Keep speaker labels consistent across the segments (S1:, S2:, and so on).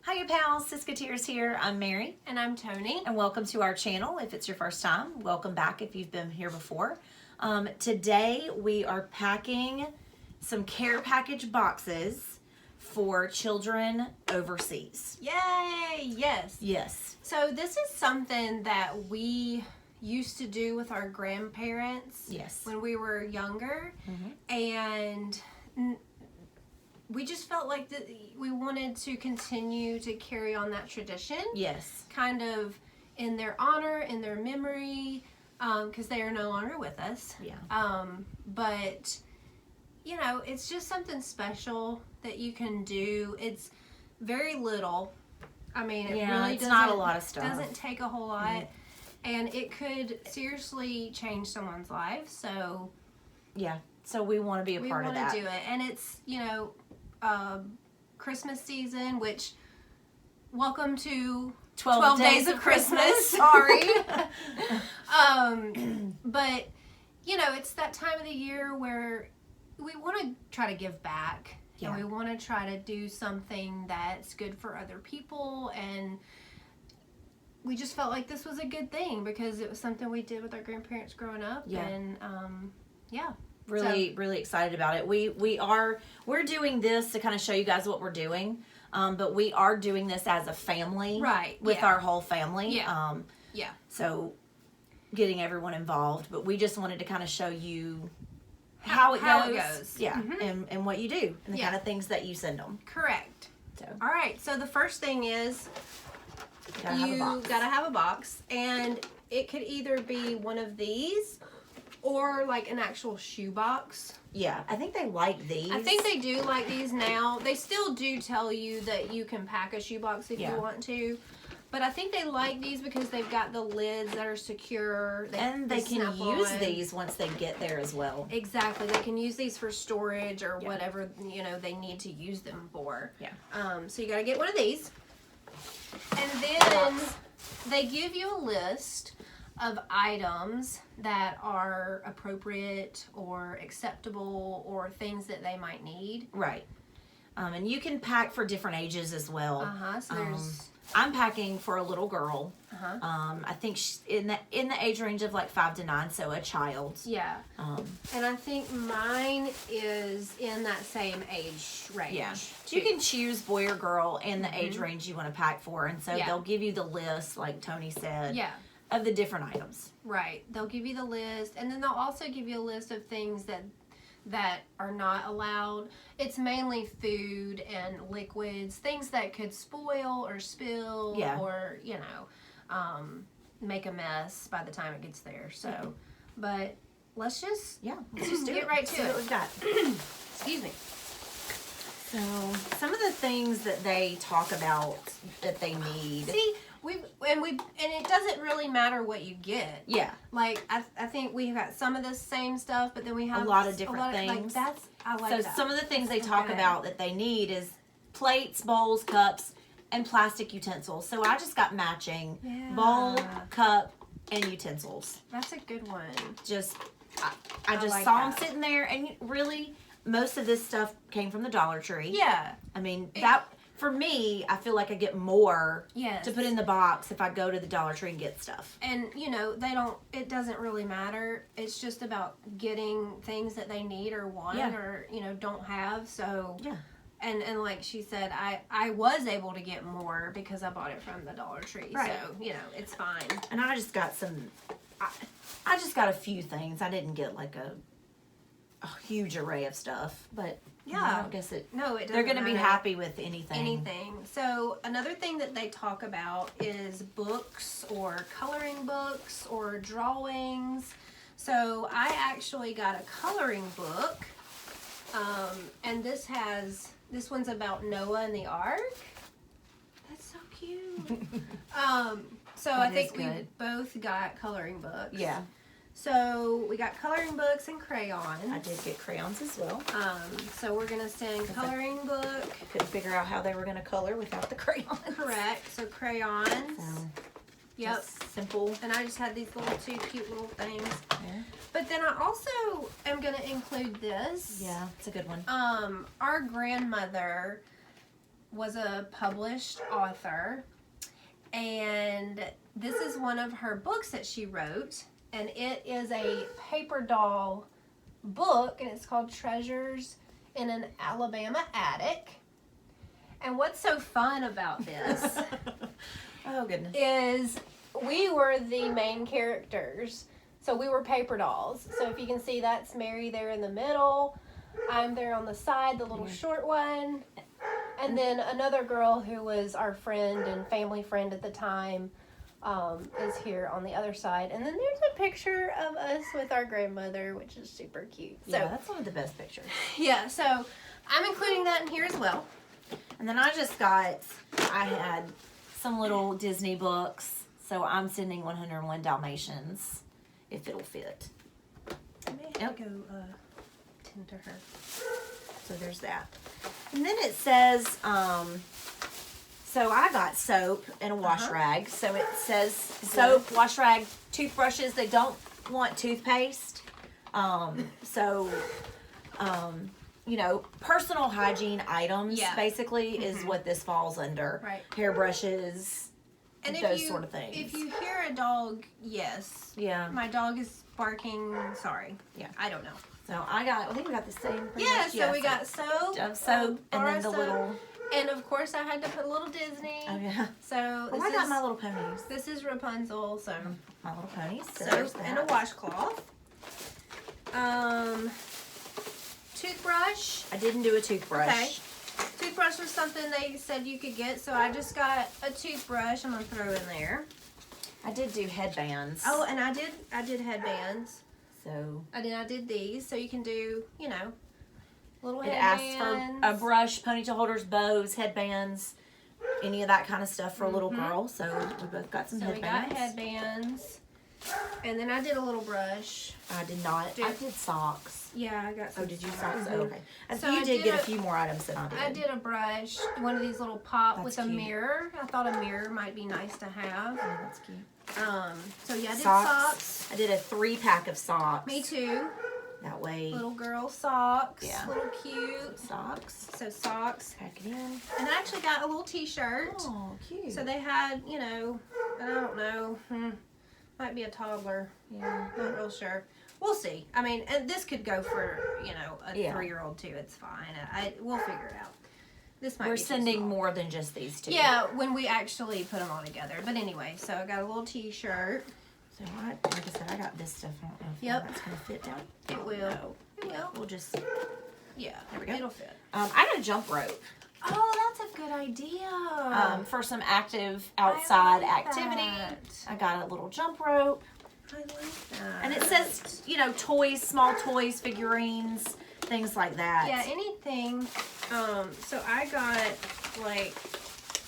S1: Hiya pals, Siskateers here. I'm Mary.
S2: And I'm Tony.
S1: And welcome to our channel. If it's your first time, welcome back if you've been here before. Today we are packing some care package boxes for children overseas.
S2: Yay! Yes.
S1: Yes.
S2: So this is something that we used to do with our grandparents.
S1: Yes.
S2: When we were younger.
S1: Mm-hmm.
S2: And we just felt like that we wanted to continue to carry on that tradition.
S1: Yes.
S2: Kind of in their honor, in their memory, because they are no longer with us.
S1: Yeah.
S2: But, you know, it's just something special that you can do. It's very little. I mean, it really
S1: it's not a lot of stuff.
S2: Doesn't take a whole lot. Mm-hmm. And it could seriously change someone's life. So,
S1: yeah. So we want to be a part of that.
S2: We want to do it. And it's, you know, Christmas season, which welcome to 12 days of Christmas. Sorry. But, you know, it's that time of the year where we want to try to give back.
S1: Yeah.
S2: And we want to try to do something that's good for other people. And we just felt like this was a good thing because it was something we did with our grandparents growing up.
S1: Yeah.
S2: And, yeah.
S1: Really excited about it. We're doing this to kind of show you guys what we're doing, but we are doing this as a family,
S2: right?
S1: With our whole family,
S2: yeah.
S1: So getting everyone involved, but we just wanted to kind of show you how it goes, yeah, mm-hmm. and what you do, and the kind of things that you send them.
S2: Correct.
S1: So,
S2: all right. So the first thing is you gotta have a box, and it could either be one of these. Or like an actual shoebox.
S1: Yeah, I think they like these.
S2: I think they do like these now. They still do tell you that you can pack a shoebox if you want to. But I think they like these because they've got the lids that are secure.
S1: And they can use these once they get there as well.
S2: Exactly. They can use these for storage or whatever, you know, they need to use them for.
S1: Yeah.
S2: So you got to get one of these. And then they give you a list of items that are appropriate or acceptable or things that they might need. Right.
S1: And you can pack for different ages as well.
S2: So there's...
S1: I'm packing for a little girl. I think she's in the age range of like 5 to 9, so a child.
S2: Yeah. And I think mine is in that same age range.
S1: Yeah. You can choose boy or girl in the age range you want to pack for, and so they'll give you the list, like Tony said.
S2: Yeah.
S1: Of the different items.
S2: Right. They'll give you the list, and then they'll also give you a list of things that are not allowed. It's mainly food and liquids, things that could spoil or spill or, you know, make a mess by the time it gets there. So, but let's just get right to it.
S1: What we've got.
S2: Excuse me.
S1: So, some of the things that they talk about that they need.
S2: See, and it doesn't really matter what you get.
S1: Yeah.
S2: Like I think we've got some of the same stuff, but then we have
S1: a lot of different things.
S2: Like I like that.
S1: So some of the things they talk about that they need is plates, bowls, cups, and plastic utensils. So I just got matching bowl, cup, and utensils.
S2: That's a good one.
S1: I just like saw them sitting there, and really most of this stuff came from the Dollar Tree.
S2: Yeah.
S1: I mean that. For me, I feel like I get more to put in the box if I go to the Dollar Tree and get stuff.
S2: And, you know, it doesn't really matter. It's just about getting things that they need or want or, you know, don't have. So, and like she said, I was able to get more because I bought it from the Dollar Tree. Right. So, you know, it's fine.
S1: And I just got I just got a few things. I didn't get like a huge array of stuff, but... Yeah, I guess they're going to be happy with anything.
S2: So another thing that they talk about is books or coloring books or drawings. So I actually got a coloring book, and this one's about Noah and the Ark. That's so cute. So I think we both got coloring books.
S1: Yeah.
S2: So we got coloring books and crayons.
S1: I did get crayons as well.
S2: So we're going to send coloring book.
S1: I couldn't figure out how they were going to color without the crayons.
S2: Correct. So crayons. Yep.
S1: Simple.
S2: And I just had these two cute little things.
S1: Yeah.
S2: But then I also am going to include this.
S1: Yeah, it's a good one.
S2: Our grandmother was a published author, and this is one of her books that she wrote, and it is a paper doll book, and it's called Treasures in an Alabama Attic. And what's so fun about this
S1: Oh, goodness.
S2: is we were the main characters. So we were paper dolls. So if you can see, that's Mary there in the middle. I'm there on the side, the little short one. And then another girl who was our friend and family friend at the time is here on the other side. And then there's a picture of us with our grandmother, which is super cute. So,
S1: Yeah, that's one of the best pictures.
S2: yeah, so I'm including that in here as well.
S1: And then I had some little Disney books. So I'm sending 101 Dalmatians, if it'll fit.
S2: I may have to go tend to her.
S1: So there's that. And then it says, so I got soap and a wash rag. So it says soap, wash rag, toothbrushes. They don't want toothpaste. You know, personal hygiene items basically is what this falls under.
S2: Right.
S1: Hairbrushes,
S2: And
S1: those sort of things.
S2: If you hear a dog, yes.
S1: Yeah.
S2: My dog is barking. Sorry.
S1: Yeah.
S2: I don't know.
S1: So I think we got the same. pretty
S2: Yeah,
S1: much.
S2: so we got soap.
S1: Soap, and
S2: bar
S1: then the
S2: soap,
S1: little.
S2: And of course, I had to put a little Disney.
S1: Oh yeah.
S2: So
S1: Well, I got my little ponies.
S2: This is Rapunzel. So
S1: My little ponies. So there's
S2: soap
S1: that.
S2: and a washcloth. Toothbrush.
S1: I didn't do a toothbrush.
S2: Okay. Toothbrush was something they said you could get, so I just got a toothbrush. I'm gonna throw in there.
S1: I did do headbands.
S2: Oh, and I did headbands.
S1: So
S2: I did these, so you can do, you know, little
S1: it asks
S2: headbands.
S1: for a brush, ponytail holders, bows, headbands, any of that kind of stuff for a little girl. So we both got some
S2: So we
S1: headbands.
S2: got headbands. And then I did a little brush.
S1: I did not. I did socks.
S2: Yeah, I got some.
S1: Oh, did you socks? Oh, okay.
S2: So
S1: you
S2: I
S1: did get a
S2: did
S1: few more items than I did.
S2: I did a brush, one of these little pop
S1: That's
S2: with a
S1: cute.
S2: mirror. I thought a mirror might be nice to have.
S1: Oh, that's cute.
S2: So yeah, I did socks.
S1: I did a 3-pack of socks.
S2: Me too.
S1: That way.
S2: Little girl socks.
S1: Yeah.
S2: Little cute.
S1: Socks.
S2: So socks.
S1: Pack it in.
S2: And I actually got a little t-shirt.
S1: Oh, cute.
S2: So they had, you know, I don't know. Might be a toddler.
S1: Yeah.
S2: Not real sure. We'll see. I mean, and this could go for, you know, a 3-year-old too. It's fine. We'll figure it out. This might
S1: We're
S2: be too
S1: sending
S2: small.
S1: more than just these two.
S2: Yeah, when we actually put them all together. But anyway, so I got a little t-shirt.
S1: So like I said, I got this stuff. I don't know if that's gonna fit down.
S2: It will.
S1: No.
S2: It will.
S1: We'll just.
S2: Yeah,
S1: There we go.
S2: it'll fit.
S1: I got a jump rope.
S2: Oh, that's a good idea.
S1: For some active outside
S2: like
S1: activity.
S2: that.
S1: I got a little jump rope.
S2: I like that.
S1: And it says, you know, toys, small toys, figurines, things like that.
S2: Yeah, anything. So I got like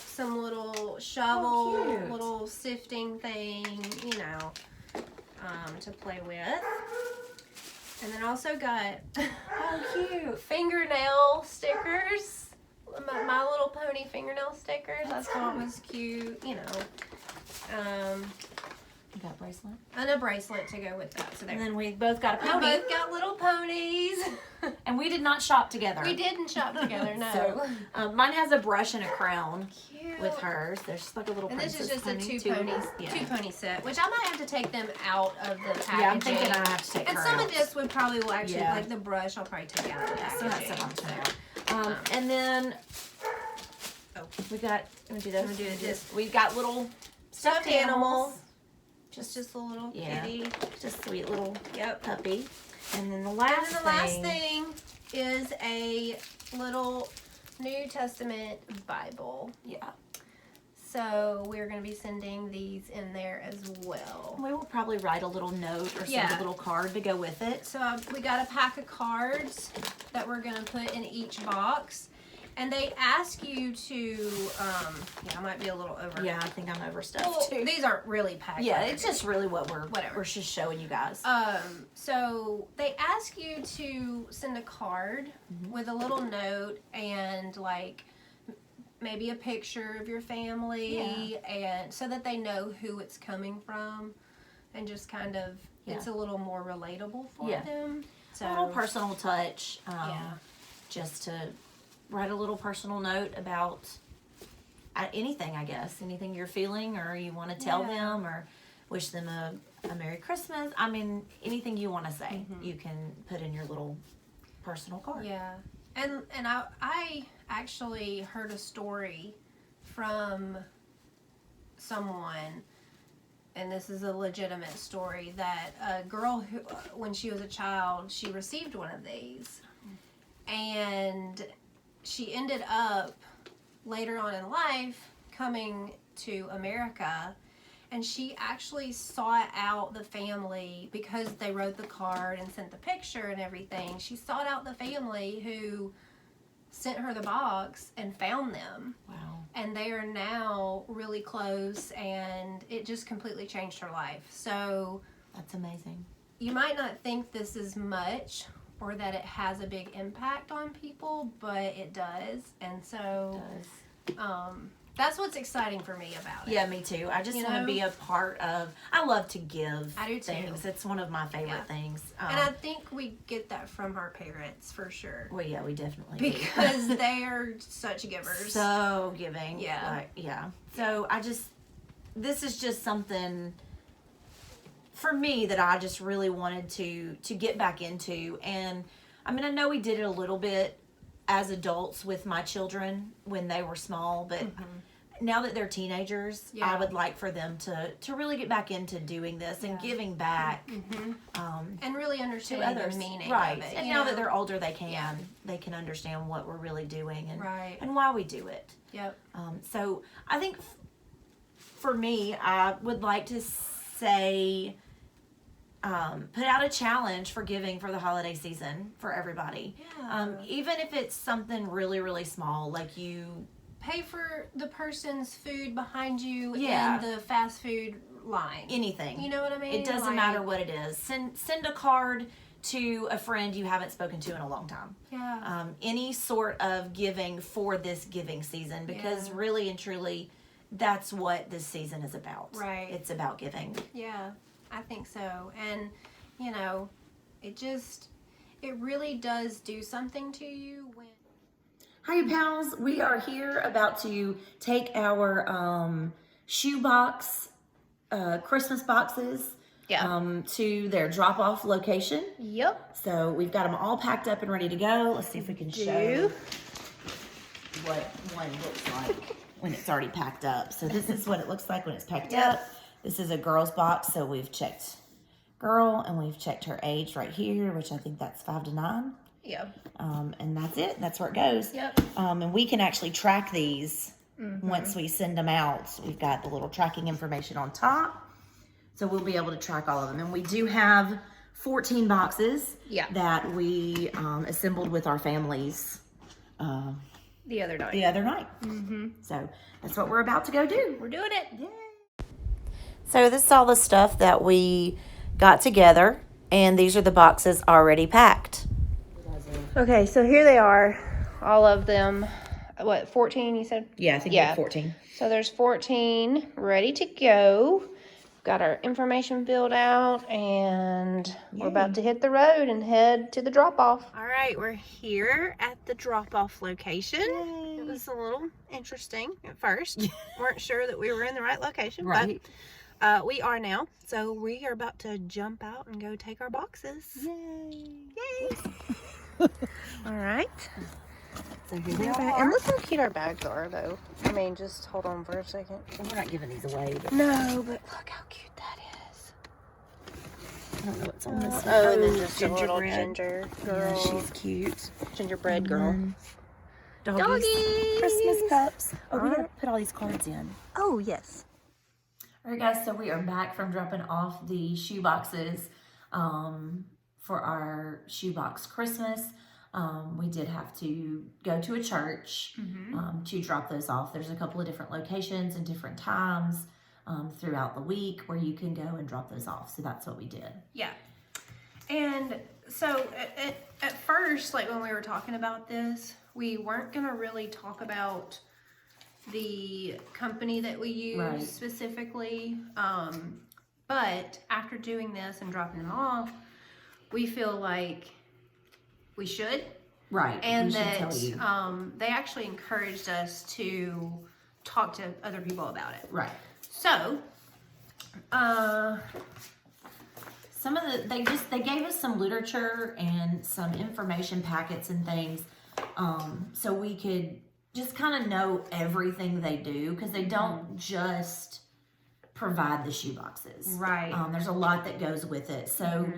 S2: some little shovel,
S1: cute.
S2: little sifting thing, you know, to play with. And then also got
S1: Oh, cute.
S2: fingernail stickers. My Little Pony fingernail stickers.
S1: That's
S2: I thought was cute, you know.
S1: You got a bracelet?
S2: And a bracelet to go with that. So there.
S1: And then we both got a
S2: We
S1: pony.
S2: both got little ponies.
S1: And we did not shop together.
S2: We didn't shop together, no.
S1: So, mine has a brush and a crown
S2: Cute.
S1: with hers. There's just like a little
S2: And this
S1: princess
S2: is just a
S1: pony,
S2: two pony set, which I might have to take them out of the packaging.
S1: Yeah, I'm thinking I have to take
S2: And
S1: her
S2: some
S1: out.
S2: of this would probably will actually,
S1: Yeah.
S2: like the brush, I'll probably take out of the
S1: So that's
S2: packaging.
S1: what I'm saying. And then we got. I'm gonna do this.
S2: I'm gonna do this.
S1: We've got little
S2: Stuffed animal.
S1: Just
S2: Just a little
S1: Yeah.
S2: kitty.
S1: just sweet little
S2: Yep.
S1: puppy. And then the
S2: And
S1: last
S2: then the last thing is a little New Testament Bible.
S1: Yeah.
S2: So we're going to be sending these in there as well.
S1: We will probably write a little note or send a little card to go with it.
S2: So we got a pack of cards that we're going to put in each box. And they ask you to, I might be a little over.
S1: Yeah, I think I'm overstuffed
S2: Well,
S1: too.
S2: these aren't really packed.
S1: Yeah,
S2: like
S1: it's just really what we're
S2: Whatever.
S1: just showing you guys.
S2: So they ask you to send a card with a little note and like maybe a picture of your family and so that they know who it's coming from and just kind of it's a little more relatable for them. So
S1: a little personal touch.
S2: Yeah.
S1: Just to write a little personal note about anything, I guess. Anything you're feeling or you want to tell them or wish them a Merry Christmas. I mean, anything you want to say, you can put in your little personal card.
S2: Yeah. And I actually heard a story from someone, and this is a legitimate story, that a girl who, when she was a child, she received one of these. And she ended up later on in life coming to America, and she actually sought out the family because they wrote the card and sent the picture and everything. She sought out the family who sent her the box and found them.
S1: Wow.
S2: And they are now really close, and it just completely changed her life. So
S1: That's amazing.
S2: you might not think this is much or that it has a big impact on people, but it does. And so that's what's exciting for me about it.
S1: Yeah, me too. I just want to be a part of. I love to give
S2: I do too.
S1: things. It's one of my favorite things.
S2: And I think we get that from our parents for sure.
S1: Well, yeah, we definitely
S2: Because they are such givers.
S1: so giving.
S2: Yeah.
S1: So this is just something for me that I just really wanted to get back into. And I mean, I know we did it a little bit as adults with my children when they were small, but now that they're teenagers, I would like for them to really get back into doing this and giving back.
S2: And really understand the meaning
S1: right.
S2: of it.
S1: And now that they're older, they can understand what we're really doing and why we do it.
S2: Yep.
S1: So I think for me, I would like to say, put out a challenge for giving for the holiday season for everybody.
S2: Yeah.
S1: Even if it's something really, really small, like you
S2: Pay for the person's food behind you
S1: Yeah.
S2: in the fast food line.
S1: anything.
S2: You know what I mean?
S1: It doesn't matter what it is. Send a card to a friend you haven't spoken to in a long time.
S2: Yeah.
S1: Any sort of giving for this giving season, because really and truly, that's what this season is about.
S2: Right.
S1: It's about giving.
S2: Yeah, I think so. And, you know, it really does do something to you when...
S1: Hi, pals. We are here about to take our shoebox Christmas boxes to their drop-off location.
S2: Yep.
S1: So we've got them all packed up and ready to go. Let's see if we can show what one looks like when it's already packed up. So this is what it looks like when it's packed up. This is a girl's box, so we've checked girl and we've checked her age right here, which I think that's 5 to 9.
S2: Yep.
S1: And that's it. That's where it goes.
S2: Yep.
S1: And we can actually track these once we send them out. We've got the little tracking information on top. So we'll be able to track all of them. And we do have 14 boxes that we assembled with our families
S2: The other night.
S1: the other night. So that's what we're about to go do.
S2: We're doing it.
S1: Yay. So this is all the stuff that we got together. And these are the boxes already packed.
S2: Okay, so here they are. All of them. What, 14 you said?
S1: Yeah, I think we have 14.
S2: So there's 14 ready to go. Got our information filled out, and we're about to hit the road and head to the drop-off.
S3: All right, we're here at the drop-off location.
S1: Yay.
S3: It was a little interesting at first. Weren't sure that we were in the right location,
S1: Right.
S3: but we are now. So we are about to jump out and go take our boxes.
S1: Yay.
S3: Yay! All right.
S1: So here we
S2: And
S1: are.
S2: look how cute our bags are, though. I mean, just hold on for a second.
S1: We're not giving these away, but
S2: No, but look how cute that is.
S1: I don't know what's on this one.
S2: Oh,
S1: and then
S2: just a little ginger girl.
S1: Yeah, she's cute.
S2: Gingerbread girl.
S1: Doggies.
S2: Doggies.
S1: Christmas cups. Oh, we
S2: Alright.
S1: gotta put all these cards in.
S2: Oh, yes.
S1: All right, guys, so we are back from dropping off the shoe boxes for our shoebox Christmas. We did have to go to a church to drop those off. There's a couple of different locations and different times throughout the week where you can go and drop those off. So that's what we did.
S2: Yeah. And so at first, like when we were talking about this, we weren't going to really talk about the company that we use specifically. But after doing this and dropping them off, we feel like we should.
S1: Right.
S2: And
S1: we should
S2: that
S1: tell you.
S2: they actually encouraged us to talk to other people about it.
S1: Right.
S2: So,
S1: some of they gave us some literature and some information packets and things, so we could just kind of know everything they do, because they don't just provide the shoe boxes.
S2: Right.
S1: There's a lot that goes with it. So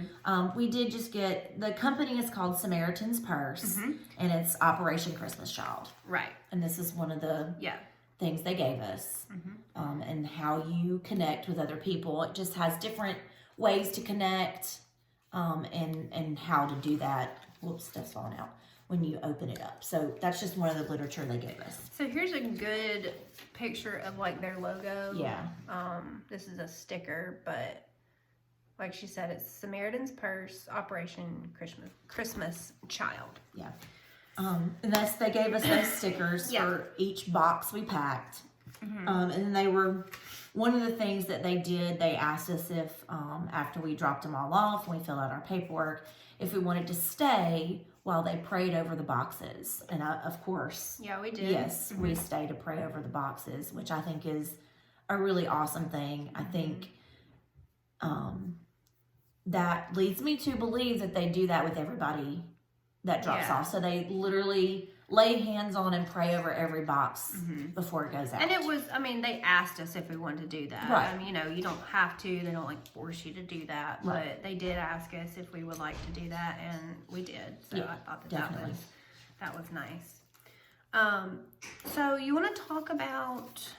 S1: we did just get, the company is called Samaritan's Purse, and it's Operation Christmas Child.
S2: right.
S1: And this is one of the
S2: Yeah.
S1: things they gave us, and how you connect with other people. It just has different ways to connect, and how to do that. Whoops, stuff's falling out when you open it up. So that's just one of the literature they gave us.
S2: So here's a good picture of like their logo.
S1: Yeah.
S2: This is a sticker, but like she said, it's Samaritan's Purse, Operation Christmas Child.
S1: Yeah. And they gave us those stickers
S2: Yeah.
S1: for each box we packed. And then they were, one of the things that they did, they asked us if, after we dropped them all off, when we filled out our paperwork, if we wanted to stay while they prayed over the boxes. And of course,
S2: Yeah, we did.
S1: yes, we stay to pray over the boxes, which I think is a really awesome thing. I think that leads me to believe that they do that with everybody that drops
S2: Yeah.
S1: off. So they literally lay hands on and pray over every box before it goes out.
S2: And it was, I mean, they asked us if we wanted to do that.
S1: Right.
S2: I mean, you know, you don't have to. They don't like force you to do that.
S1: Right.
S2: But they did ask us if we would like to do that, and we did. So
S1: Yeah,
S2: I thought
S1: definitely.
S2: that was nice. So you want to talk about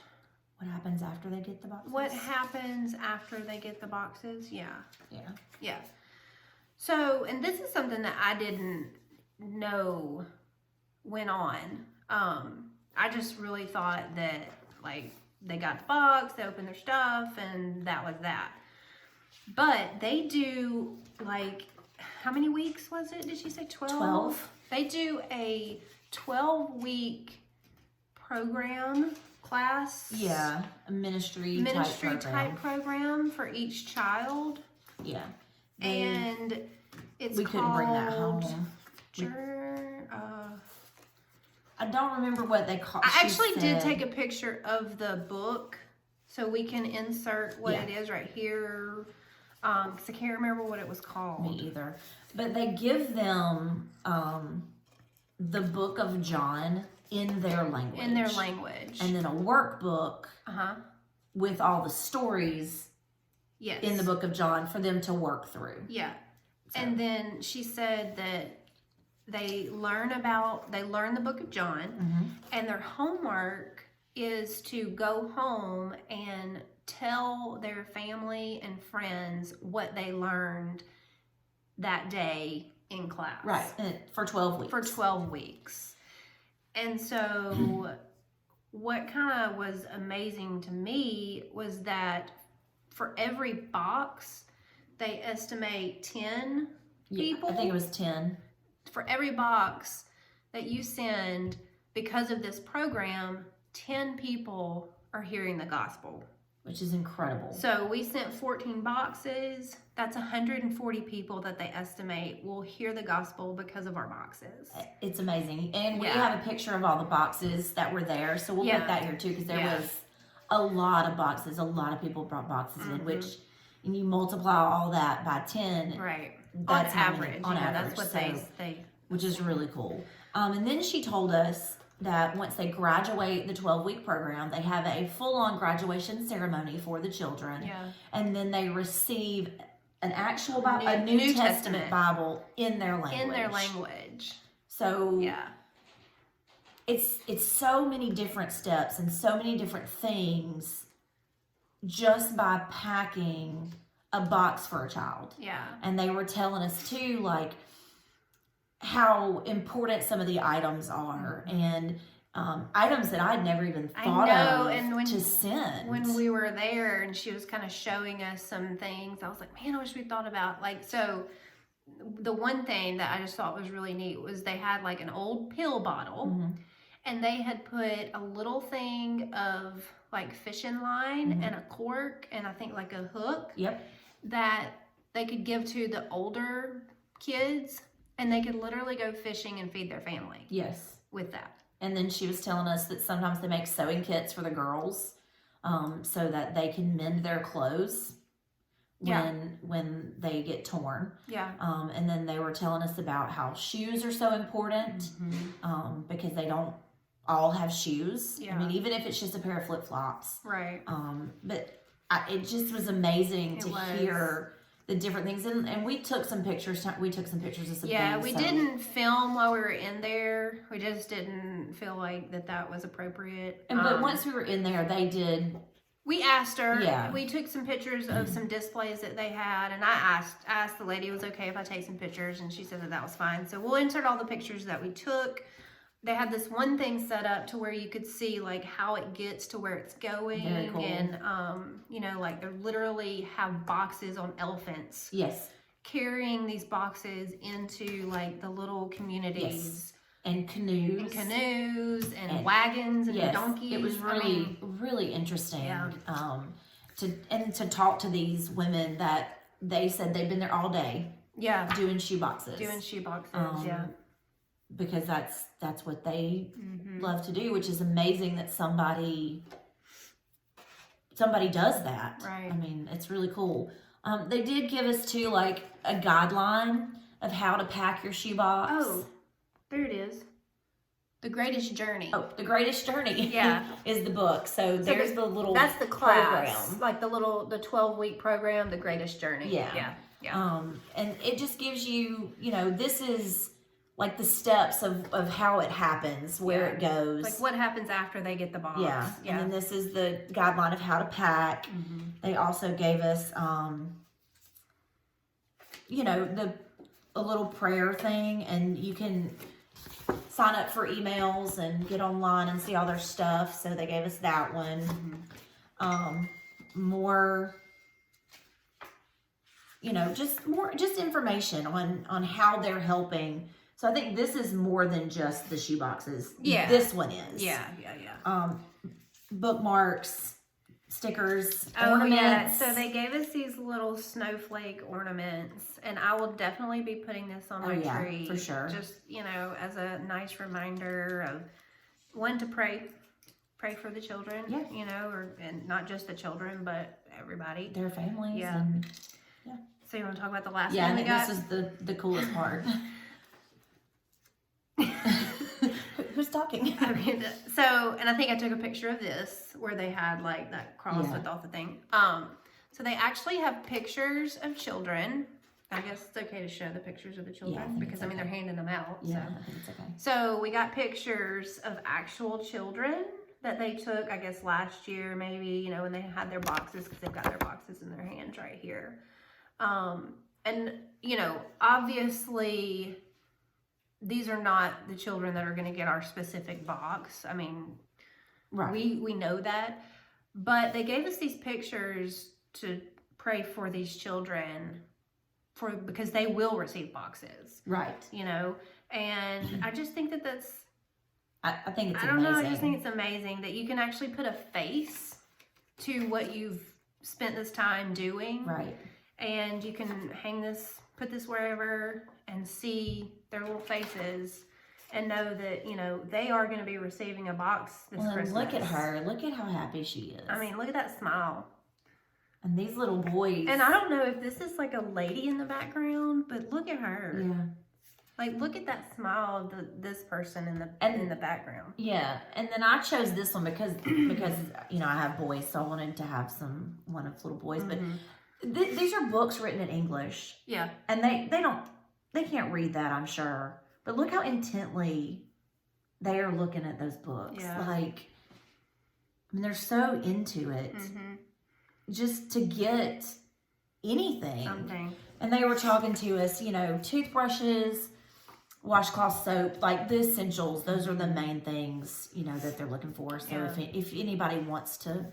S1: What happens after they get the boxes?
S2: what happens after they get the boxes? Yeah.
S1: Yeah.
S2: Yeah. So, and this is something that I didn't know went on. I just really thought that, like, they got the box, they opened their stuff, and that was that. But they do, like, how many weeks was it? Did she say 12?
S1: 12.
S2: They do a 12-week program class.
S1: Yeah. A ministry
S2: Type program for each child.
S1: Yeah.
S2: And it's
S1: we couldn't bring that
S2: called
S1: home.
S2: I
S1: I don't remember what they call.
S2: I actually did take a picture of the book, so we can insert what
S1: Yeah.
S2: it is right here. Because I can't remember what it was called.
S1: Me either. But they give them the book of John in their language.
S2: In their language.
S1: And then a workbook with all the stories
S2: Yes.
S1: in the book of John for them to work through.
S2: Yeah. And then she said that they learn the book of John, and their homework is to go home and tell their family and friends what they learned that day in class.
S1: Right. And for 12 weeks.
S2: For 12 weeks. And so what kind of was amazing to me was that for every box, they estimate 10 people.
S1: I think it was 10.
S2: For every box that you send, because of this program, 10 people are hearing the gospel.
S1: Which is incredible.
S2: So we sent 14 boxes. That's 140 people that they estimate will hear the gospel because of our boxes.
S1: It's amazing. And we
S2: Yeah.
S1: have a picture of all the boxes that were there. So we'll
S2: Yeah.
S1: put that here too, because there
S2: Yeah.
S1: was a lot of boxes. A lot of people brought boxes in, which, and you multiply all that by 10.
S2: Right.
S1: That's
S2: on
S1: how many-
S2: average.
S1: on
S2: you know,
S1: average,
S2: That's what
S1: so-
S2: they
S1: Which is really cool. And then she told us that once they graduate the 12-week program, they have a full-on graduation ceremony for the children.
S2: Yeah.
S1: And then they receive an actual Bible, a
S2: New
S1: New Testament
S2: Testament.
S1: Bible in their language.
S2: in their language.
S1: So
S2: Yeah.
S1: it's so many different steps and so many different things just by packing a box for a child.
S2: Yeah.
S1: And they were telling us too, like, how important some of the items are, and items that I'd never even thought of
S2: and
S1: to send.
S2: When we were there and she was kind of showing us some things, I was like, man, I wish we thought about, like, so the one thing that I just thought was really neat was they had like an old pill bottle, and they had put a little thing of like fishing line and a cork and I think like a hook
S1: Yep.
S2: that they could give to the older kids And they could literally go fishing and feed their family
S1: Yes.
S2: with that.
S1: And then she was telling us that sometimes they make sewing kits for the girls, so that they can mend their clothes when they get torn.
S2: Yeah.
S1: And then they were telling us about how shoes are so important, because they don't all have shoes.
S2: Yeah.
S1: I mean, even if it's just a pair of flip-flops.
S2: Right.
S1: But it just was amazing to
S2: was.
S1: hear the different things, and we took some pictures. We took some pictures of some
S2: Yeah,
S1: things.
S2: we
S1: so-
S2: didn't film while we were in there. We just didn't feel like that was appropriate.
S1: But once we were in there, they did.
S2: We asked her.
S1: Yeah.
S2: We took some pictures of some displays that they had, and I asked the lady, it was okay if I take some pictures, and she said that was fine. So we'll insert all the pictures that we took. They had this one thing set up to where you could see like how it gets to where it's going.
S1: Very cool.
S2: And like they literally have boxes on elephants.
S1: Yes.
S2: Carrying these boxes into like the little communities.
S1: And canoes.
S2: And wagons and donkeys.
S1: It was really, really interesting.
S2: Yeah.
S1: To talk to these women that they said they've been there all day.
S2: Yeah.
S1: Doing shoeboxes.
S2: Yeah.
S1: Because that's what they love to do, which is amazing that somebody does that.
S2: Right.
S1: I mean, it's really cool. They did give us too like a guideline of how to pack your shoebox.
S2: Oh, there it is. The Greatest Journey.
S1: Oh, The Greatest Journey.
S2: Yeah.
S1: Is the book. So there's the little.
S2: That's the class.
S1: program.
S2: Like the 12-week program, The Greatest Journey.
S1: Yeah.
S2: Yeah.
S1: And it just gives you, this is like the steps of how it happens, where it goes.
S2: Like what happens after they get the box.
S1: Yeah. And then this is the guideline of how to pack. They also gave us, a little prayer thing, and you can sign up for emails and get online and see all their stuff. So they gave us that one. More, just information on how they're helping. So I think this is more than just the shoeboxes.
S2: Yeah.
S1: This one is.
S2: Yeah.
S1: Bookmarks, stickers,
S2: Oh,
S1: ornaments.
S2: yeah. So they gave us these little snowflake ornaments, and I will definitely be putting this on my tree.
S1: For sure.
S2: Just, as a nice reminder of when to pray for the children, and not just the children, but everybody.
S1: Their families.
S2: Yeah.
S1: And,
S2: So you want to talk about the last
S1: yeah,
S2: one
S1: I
S2: we
S1: think
S2: got?
S1: this is the coolest part. Who's talking?
S2: And I think I took a picture of this where they had like that cross with all the thing. So they actually have pictures of children. I guess it's okay to show the pictures of the children because they're handing them out.
S1: Yeah,
S2: So.
S1: I think it's okay.
S2: So we got pictures of actual children that they took, I guess last year maybe, when they had their boxes, because they've got their boxes in their hands right here. And obviously these are not the children that are going to get our specific box. I mean,
S1: Right.
S2: we know that, but they gave us these pictures to pray for these children because they will receive boxes,
S1: Right.
S2: and I just think that's,
S1: I think it's
S2: I don't
S1: amazing.
S2: know, I just think it's amazing that you can actually put a face to what you've spent this time doing.
S1: Right.
S2: And you can put this wherever and see their little faces and know that, they are going to be receiving a box this Christmas.
S1: Look at her. Look at how happy she is.
S2: I mean, look at that smile.
S1: And these little boys.
S2: And I don't know if this is like a lady in the background, but look at her.
S1: Yeah.
S2: Like, look at that smile of this person in the background.
S1: Yeah. And then I chose this one because I have boys, so I wanted to have one of little boys. But these are books written in English.
S2: Yeah.
S1: And they can't read that, I'm sure. But look how intently they are looking at those books.
S2: Yeah.
S1: Like, I mean, they're so into it. Just to get anything.
S2: Something.
S1: And they were talking to us, toothbrushes, washcloth soap, like the essentials. Those are the main things, that they're looking for. So if anybody wants to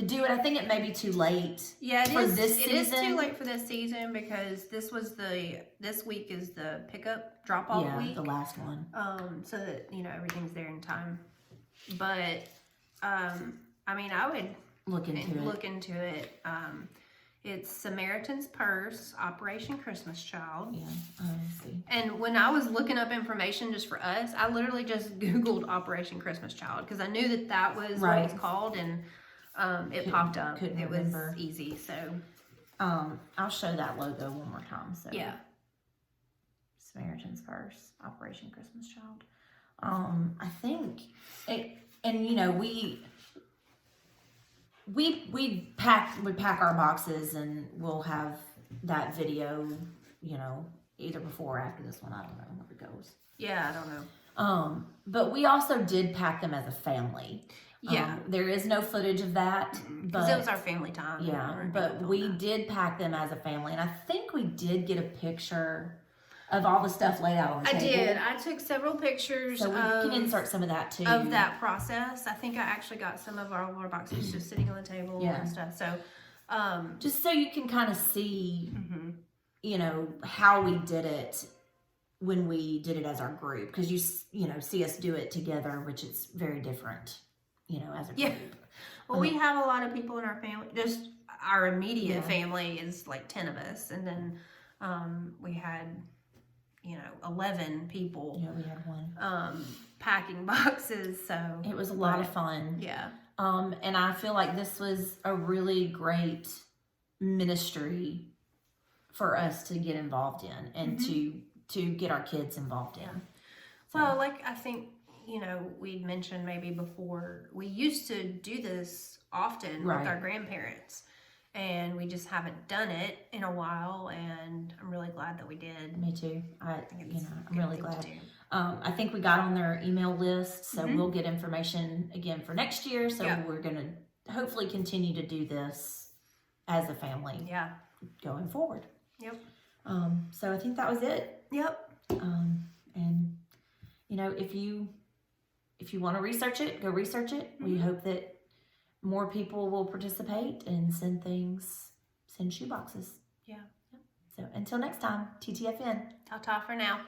S1: do it, I think it may be too late.
S2: Yeah,
S1: for this season.
S2: It is too late for this season because this week is the pickup drop off week.
S1: The last one.
S2: So that everything's there in time. But I mean, I would
S1: look into it.
S2: Look into it. It's Samaritan's Purse, Operation Christmas Child.
S1: Yeah, I see.
S2: And when I was looking up information just for us, I literally just Googled Operation Christmas Child because I knew that was what it was called, and it popped up.
S1: Couldn't
S2: it
S1: remember.
S2: was easy, so.
S1: I'll show that logo one more time. So
S2: Yeah.
S1: Samaritan's Purse, Operation Christmas Child. I think it, and you know, we pack our boxes, and we'll have that video, you know, either before or after this one. I don't know where it goes.
S2: Yeah, I don't know.
S1: But we also did pack them as a family.
S2: Yeah.
S1: There is no footage of that,
S2: Because it was our family time.
S1: yeah, but we did pack them as a family, and I think we did get a picture of all the stuff laid out on the
S2: I
S1: table.
S2: did. I took several pictures
S1: So we
S2: of,
S1: can insert some of that too.
S2: of that process. I think I actually got some of our water boxes just sitting on the table
S1: Yeah.
S2: and stuff. So,
S1: just so you can kind of see,
S2: mhm.
S1: you know, how we did it when we did it as our group, because you know, see us do it together, which is very different, you know, as a group.
S2: Yeah. Well, we have a lot of people in our family. Just our immediate
S1: Yeah.
S2: family is like 10 of us, and then we had, you know, 11 people
S1: Yeah, we had one.
S2: packing boxes. So
S1: It was a lot of fun.
S2: yeah.
S1: And I feel like this was a really great ministry for us to get involved in, and to get our kids involved in.
S2: Well, like I think, you know, we'd mentioned maybe before, we used to do this often
S1: Right.
S2: with our grandparents, and we just haven't done it in a while, and I'm really glad that we did.
S1: Me too. I'm
S2: Good
S1: really
S2: thing
S1: glad.
S2: to do.
S1: I think we got on their email list, so
S2: Mhm.
S1: we'll get information again for next year. So
S2: Yeah.
S1: we're gonna hopefully continue to do this as a family
S2: Yeah.
S1: going forward.
S2: Yep.
S1: So I think that was it.
S2: Yep.
S1: And you know, if you want to research it, go research it. We hope that more people will participate and send shoeboxes.
S2: Yeah.
S1: So until next time, TTFN.
S2: Ta-ta for now.